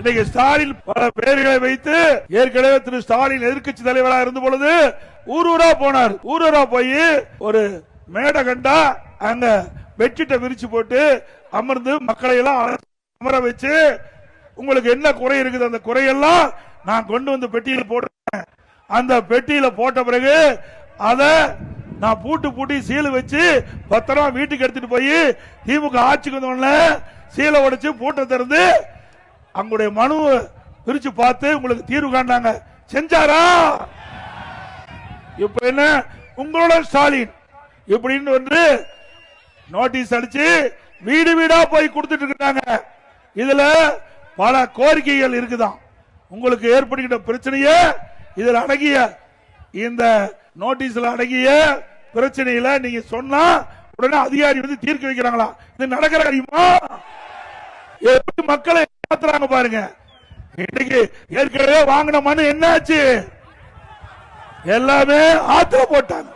இன்னைக்கு ஸ்டாலின் பல பெயர்களை வைத்து ஏற்கனவே திரு ஸ்டாலின் எதிர்க்கட்சி தலைவராக இருந்த பொழுது ஊரூரா போனார். ஊரூரா போய் ஒரு மேடை கண்டா அங்க பெட்ஷீட்டை விரிச்சு போட்டு அமர்ந்து மக்களை எல்லாம் அமர வச்சு உங்களுக்கு என்ன குறை இருக்குது அந்த குறையெல்லாம் நான் கொண்டு வந்து பெட்டியில போட்டேன். அந்த பெட்டியில போட்ட பிறகு அத நான் பூட்டி சீலை வச்சு பத்திரமா வீட்டுக்கு எடுத்துட்டு போய் திமுக ஆட்சிக்கு வந்தோடனே சீலை உடைச்சு பூட்டை திறந்து அவங்களுடைய மனு பிரிச்சு பார்த்து உங்களுக்கு தீர்வு காண்டாங்க. செஞ்சாரா? இப்ப என்ன உங்களோட ஸ்டாலின் இப்படின்னு வந்து நோட்டீஸ் அடிச்சு வீடு வீடா போய் கொடுத்துட்டு இருக்காங்க. இதுல பல கோரிக்கைகள் இருக்குதான். உங்களுக்கு ஏற்படுகின்ற பிரச்சனையே இதில் அடங்கிய இந்த நோட்டீஸ்ல அடங்கிய பிரச்சனையில நீங்க சொன்னா உடனே அதிகாரி வந்து தீர்க்க வைக்கிறாங்களா? இது நடக்கிற காரியமா? எப்படி மக்களை ஏமாத்துறாங்க பாருங்க. இன்னைக்கு ஏற்கனவே வாங்கின மனு என்னாச்சு? எல்லாமே ஆத்திர போட்டாங்க.